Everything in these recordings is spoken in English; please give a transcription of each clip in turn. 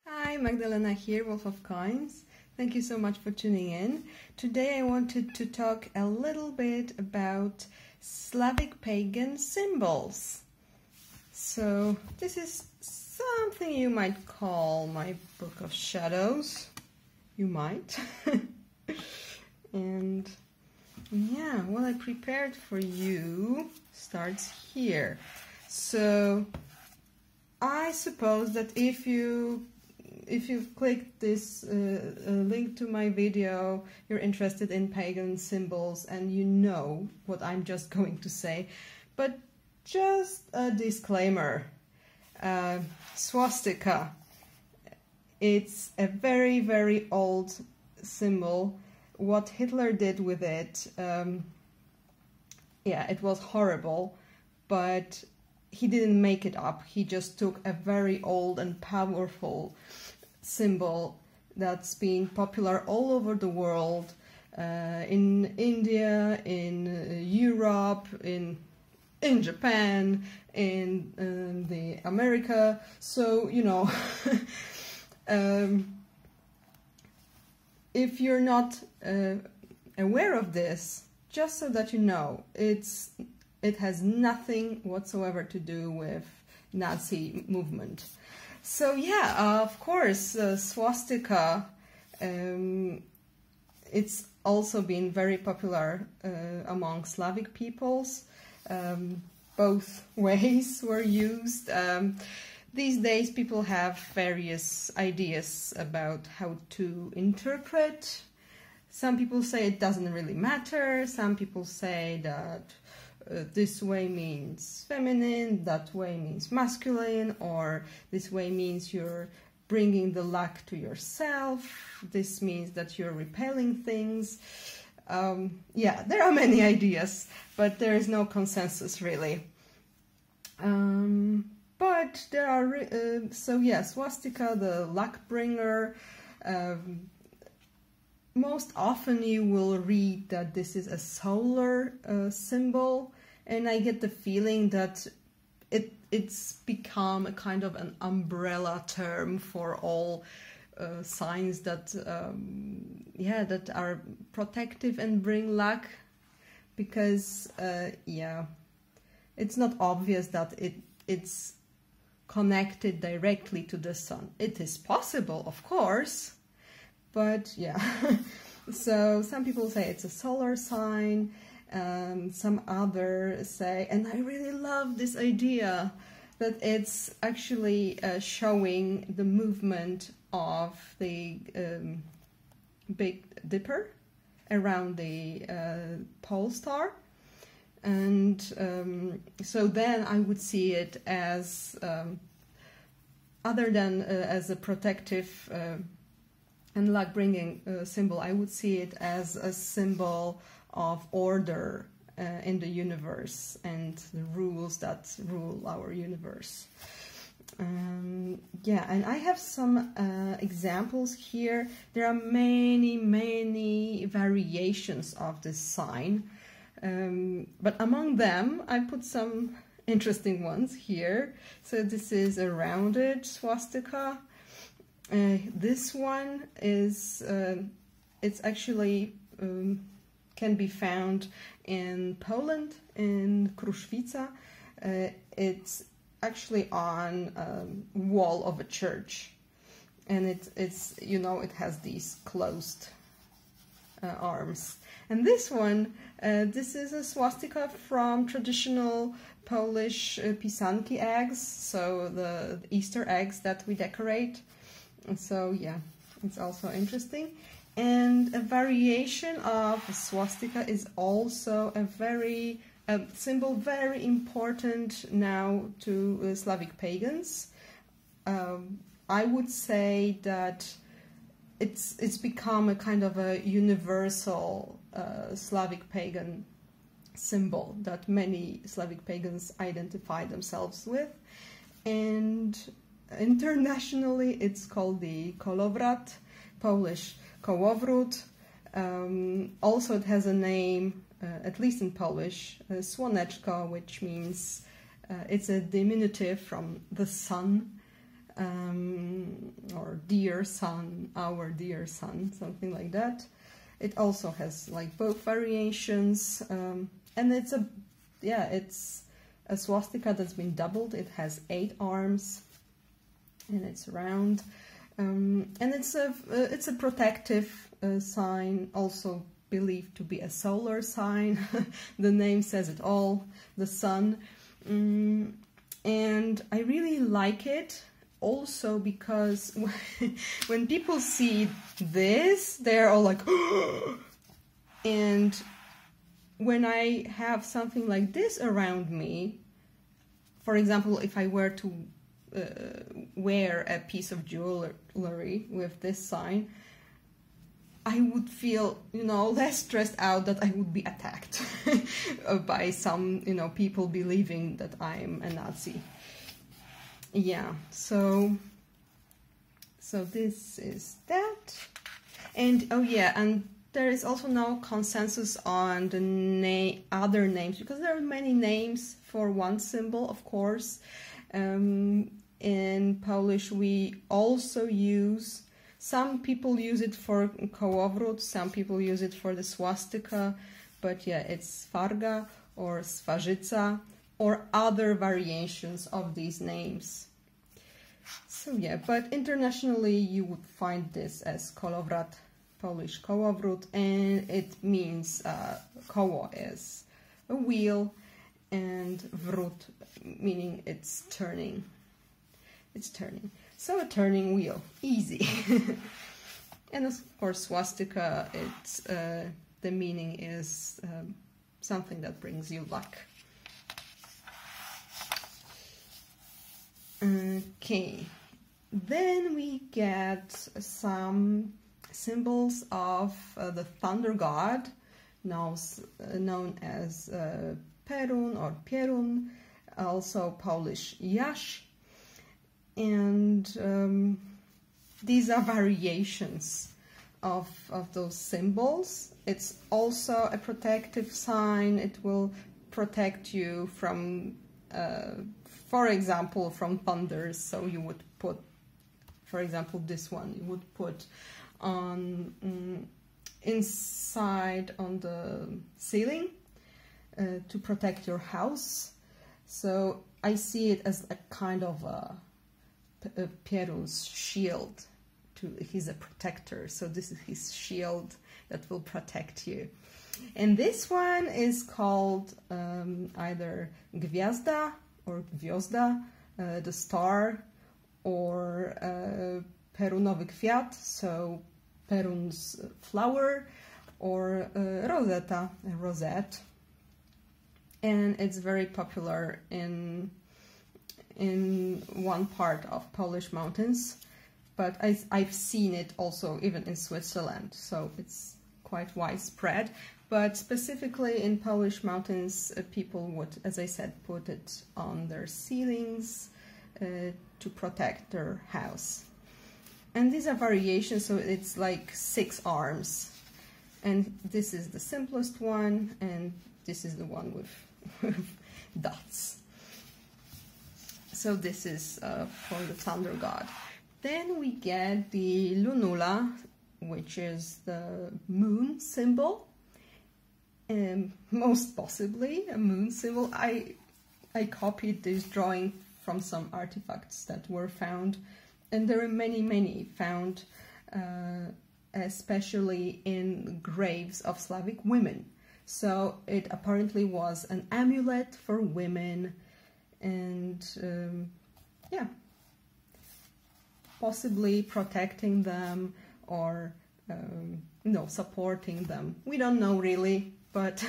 Hi, Magdalena here, Wolf of Coins. Thank you so much for tuning in. Today I wanted to talk a little bit about Slavic Pagan symbols. So this is something you might call my Book of Shadows. You might. And yeah, what I prepared for you starts here. So I suppose that if you click this link to my video, you're interested in pagan symbols and you know what I'm just going to say. But just a disclaimer, swastika, it's a very, very old symbol. What Hitler did with it, yeah, it was horrible, but he didn't make it up. He just took a very old and powerful symbol that's been popular all over the world, in India, in Europe, in Japan, in the America. So, you know, if you're not aware of this, just so that you know, it has nothing whatsoever to do with Nazi movement. So yeah, of course, swastika, it's also been very popular among Slavic peoples. Both ways were used. These days people have various ideas about how to interpret. Some people say it doesn't really matter. Some people say that this way means feminine, that way means masculine, or this way means you're bringing the luck to yourself, this means that you're repelling things. Yeah, there are many ideas, but there is no consensus really. But there are, so yeah, swastika, the luck bringer. Most often you will read that this is a solar symbol, and I get the feeling that it's become a kind of an umbrella term for all signs that yeah, that are protective and bring luck, because yeah, it's not obvious that it's connected directly to the sun. It is possible, of course, but yeah. So some people say it's a solar sign, some others say, and I really love this idea, that it's actually showing the movement of the Big Dipper around the pole star. And so then I would see it as, other than as a protective and luck-bringing symbol, I would see it as a symbol of order in the universe and the rules that rule our universe. Yeah, and I have some examples here. There are many, many variations of this sign, but among them I put some interesting ones here. So this is a rounded swastika. This one is, it's actually can be found in Poland, in Kruszwica. It's actually on a wall of a church, and it's you know, it has these closed arms. And this one, this is a swastika from traditional Polish pisanki eggs, so the Easter eggs that we decorate. And so yeah, it's also interesting. And a variation of a swastika is also a very symbol, very important now to Slavic pagans. I would say that it's become a kind of a universal Slavic pagan symbol that many Slavic pagans identify themselves with. And internationally it's called the kolovrat, Polish kołowrót. Also it has a name, at least in Polish, słoneczko, which means it's a diminutive from the sun. or dear son, our dear son, something like that. It also has like both variations, and it's a swastika that's been doubled. It has 8 arms, and it's round, and it's a protective sign, also believed to be a solar sign. The name says it all, the sun. And I really like it also because when people see this, they're all like, and when I have something like this around me, for example, if I were to wear a piece of jewelry with this sign, I would feel, less stressed out that I would be attacked by some, people believing that I'm a Nazi. Yeah, so this is that. And, oh yeah, and there is also no consensus on the other names, because there are many names for one symbol, of course. In Polish, we also use, some people use it for kolovrat, some people use it for the swastika, but yeah, it's Farga or Swarzyca or other variations of these names. So yeah, but internationally you would find this as kolovrat, Polish kolovrat, and it means koło is a wheel and wrót meaning it's turning. It's turning. So a turning wheel, easy. And of course swastika, it's the meaning is something that brings you luck. Okay, then we get some symbols of the thunder god, known as Perun or Perun, also Polish Jaś. And these are variations of those symbols. It's also a protective sign. It will protect you from, for example, from thunders. So you would put, for example, this one, you would put on inside on the ceiling to protect your house. So I see it as a kind of a Perun's shield. He's a protector, so this is his shield that will protect you. And this one is called either Gwiazda or Gwiazda, the star, or Perunowy kwiat, so Perun's flower, or Rosetta, a rosette. And it's very popular in one part of Polish mountains, but I've seen it also even in Switzerland, so it's quite widespread. But specifically in Polish mountains, people would, as I said, put it on their ceilings to protect their house. And these are variations, so it's like 6 arms. And this is the simplest one, and this is the one with dots. So this is for the thunder god. Then we get the lunula, which is the moon symbol. Most possibly a moon symbol. I copied this drawing from some artifacts that were found, and there are many found, especially in graves of Slavic women. So it apparently was an amulet for women, and yeah, possibly protecting them or supporting them. We don't know really, but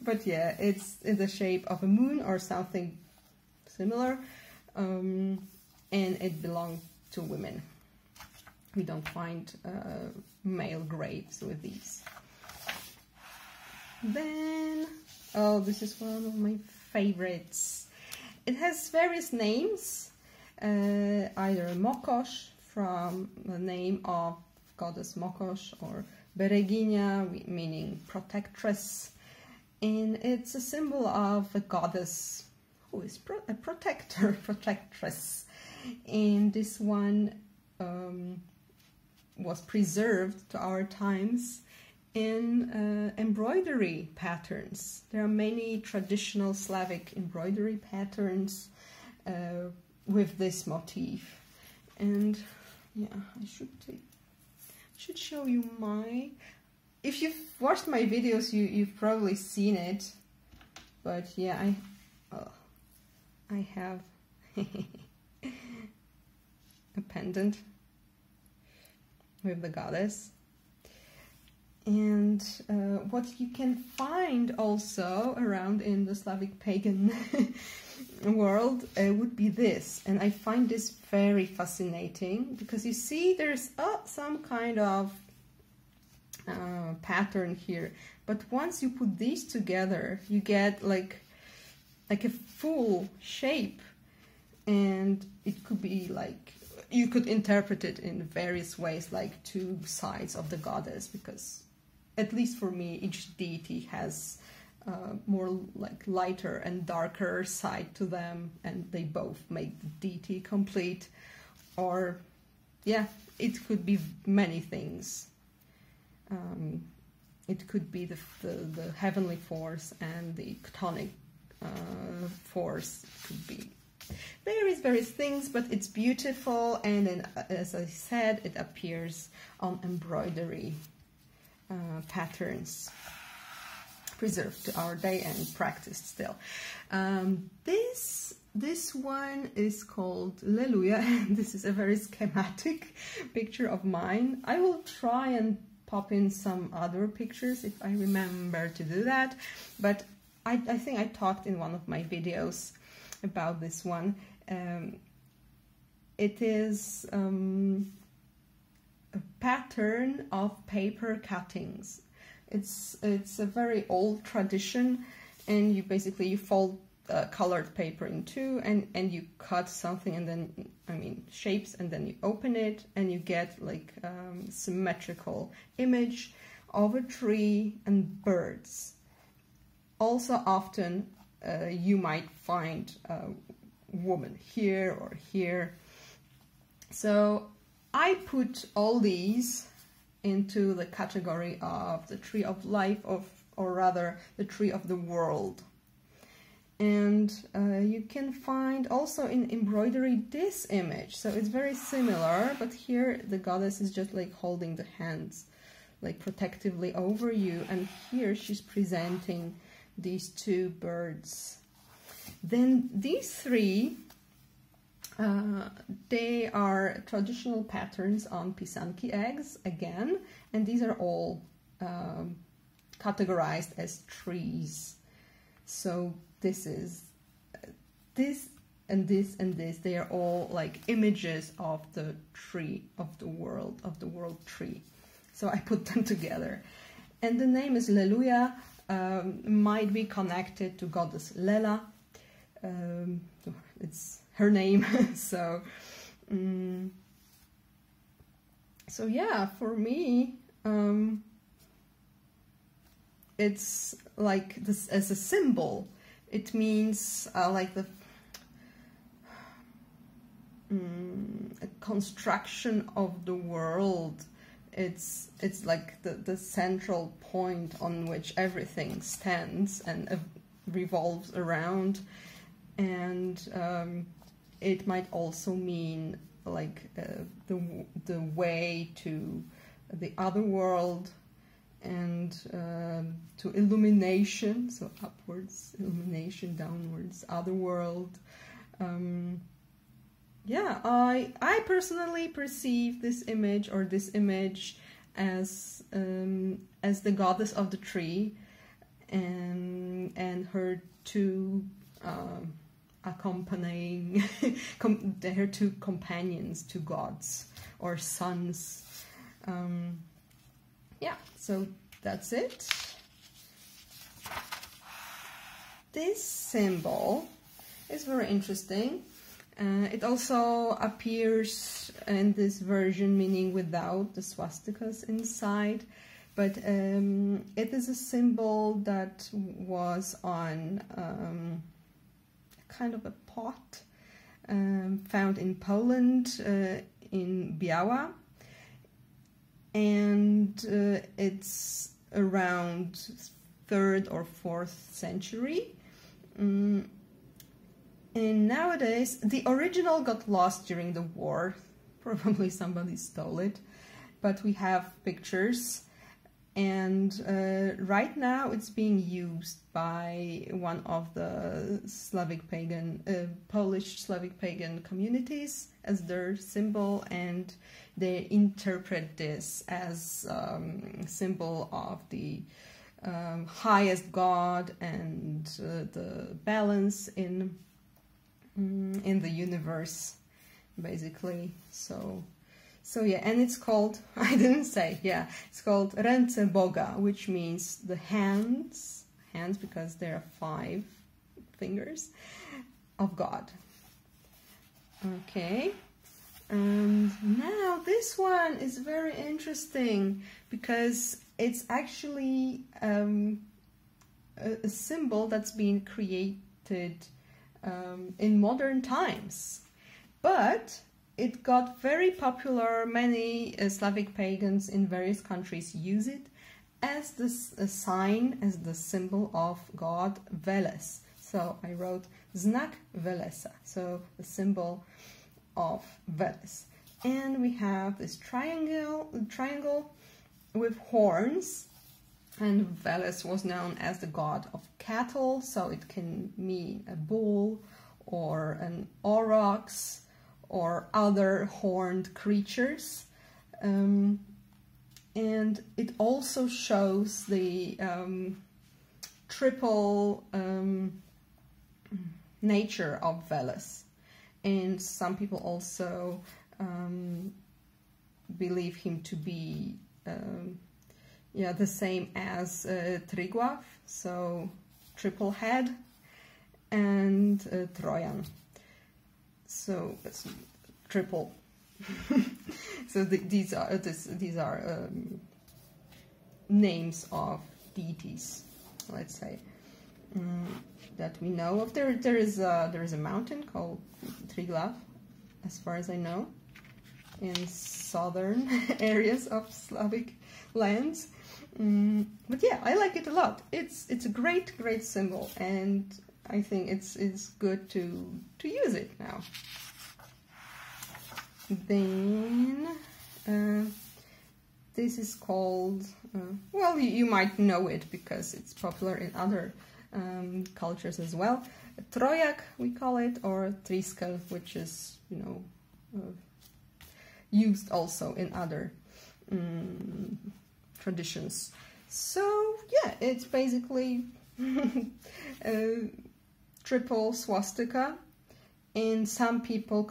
but yeah, it's in the shape of a moon or something similar, and it belonged to women. We don't find male graves with these. Then, oh, this is one of my favorites. It has various names, either Mokosh, from the name of goddess Mokosh, or Bereginya, meaning protectress, and it's a symbol of a goddess who is a protector, protectress. And this one was preserved to our times in embroidery patterns. There are many traditional Slavic embroidery patterns with this motif. And yeah, I should show you my... If you've watched my videos, you've probably seen it. But yeah, I have a pendant with the goddess. And what you can find also around in the Slavic pagan world would be this. And I find this very fascinating because you see there's some kind of pattern here. But once you put these together, you get like a full shape. And it could be like, you could interpret it in various ways, like two sides of the goddess, because at least for me, each deity has more like lighter and darker side to them, and they both make the deity complete. Or, yeah, it could be many things. It could be the heavenly force and the chthonic force. It could be various things, but it's beautiful, and then, as I said, it appears on embroidery patterns, preserved to our day and practiced still. This one is called leluya. This is a very schematic picture of mine. I will try and pop in some other pictures if I remember to do that, but I think I talked in one of my videos about this one. It is a pattern of paper cuttings. It's a very old tradition, and you basically fold colored paper in two, and you cut something, and then, I mean, shapes, and then you open it, and you get like symmetrical image of a tree and birds. Also, often you might find a woman here or here. So I put all these into the category of the tree of life, or rather the tree of the world. And you can find also in embroidery this image. So it's very similar, but here the goddess is just like holding the hands like protectively over you, and here she's presenting these two birds. Then these three, they are traditional patterns on pisanki eggs again, and these are all categorized as trees. So this is this and this and this, they are all like images of the tree of the world tree. So I put them together, and the name is leluya. Might be connected to goddess Lela. It's her name. So yeah, for me, it's like this as a symbol. It means like the a construction of the world. It's like the central point on which everything stands and revolves around. And it might also mean like the way to the other world, and to illumination, so upwards, illumination, downwards, other world. Yeah, I personally perceive this image, or this image, as the goddess of the tree, and her two accompanying her two companions, two gods or sons. Yeah, so that's it. This symbol is very interesting. It also appears in this version, meaning without the swastikas inside, but it is a symbol that was on a kind of a pot found in Poland, in Biała, and it's around 3rd or 4th century. And nowadays, the original got lost during the war. Probably somebody stole it, but we have pictures. And right now it's being used by one of the Slavic Pagan, Polish Slavic Pagan communities as their symbol, and they interpret this as symbol of the highest god and the balance in the universe, basically. So yeah, and it's called, I didn't say, yeah, it's called Ręce Boga, which means the hands because there are 5 fingers of God. Okay, and now this one is very interesting because it's actually a symbol that's been created in modern times, but it got very popular. Many Slavic pagans in various countries use it as the sign, as the symbol of god Veles. So I wrote znak Velesa, so the symbol of Veles. And we have this triangle with horns, and Veles was known as the god of cattle, so it can mean a bull or an aurochs or other horned creatures, and it also shows the triple nature of Veles. And some people also believe him to be the same as Triak, so triple head, and Trojan. So it's triple. So these are names of deities, let's say, that we know of. There is a mountain called Triak, as far as I know, in southern areas of Slavic lands. But yeah, I like it a lot. It's a great symbol, and I think it's good to use it now. Then this is called, well, you might know it because it's popular in other cultures as well. Trojak, we call it, or triskel, which is, used also in other traditions. So yeah, it's basically triple swastika, and some people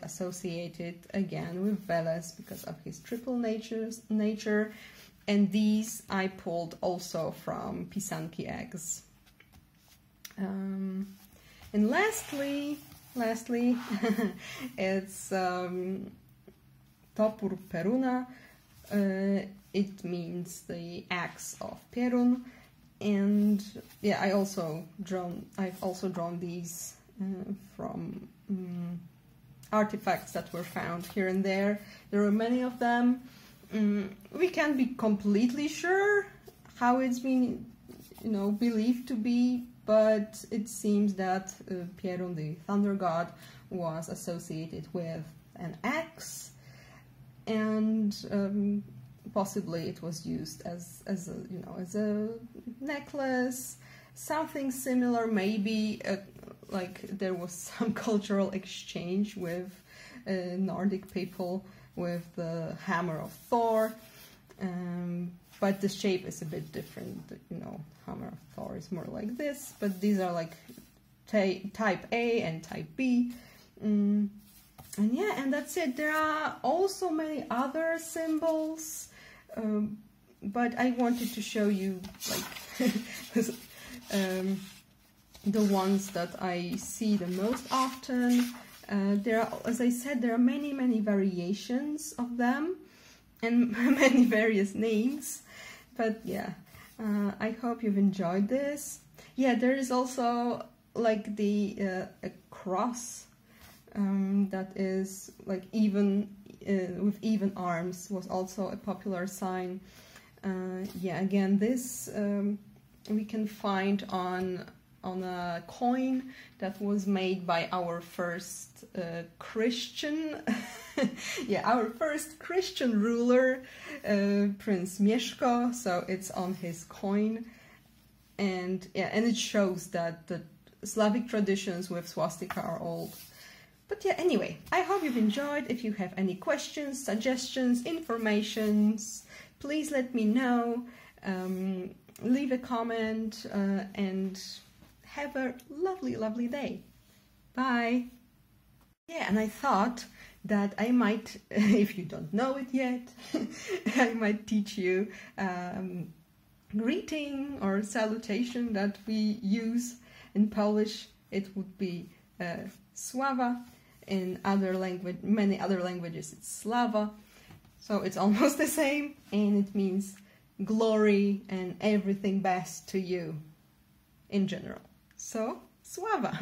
associated again with Veles because of his triple nature, and these I pulled also from pisanki eggs. And lastly, it's topór Peruna. It means the axe of Perun, and yeah, I've also drawn these from artifacts that were found here and there. There are many of them. We can't be completely sure how it's been, believed to be, but it seems that Perun, the thunder god, was associated with an axe, and possibly it was used as a necklace, something similar. Maybe like there was some cultural exchange with Nordic people with the hammer of Thor, but the shape is a bit different. Hammer of Thor is more like this, but these are like type A and type B. And yeah, and that's it. There are also many other symbols, but I wanted to show you like the ones that I see the most often. There are, as I said, there are many variations of them and many various names. But yeah, I hope you've enjoyed this. Yeah, there is also like the a cross that is like even with even arms was also a popular sign. Yeah, again, this we can find on a coin that was made by our first Christian, yeah, our first Christian ruler, Prince Mieszko. So it's on his coin, and yeah, and it shows that the Slavic traditions with swastika are old. But yeah, anyway, I hope you've enjoyed. If you have any questions, suggestions, informations, please let me know. Leave a comment and have a lovely, lovely day. Bye. Yeah, and I thought that I might, if you don't know it yet, I might teach you greeting or salutation that we use in Polish. It would be Sława. In other language, many other languages, it's Slava. So it's almost the same, and it means glory and everything best to you in general. So, Sława!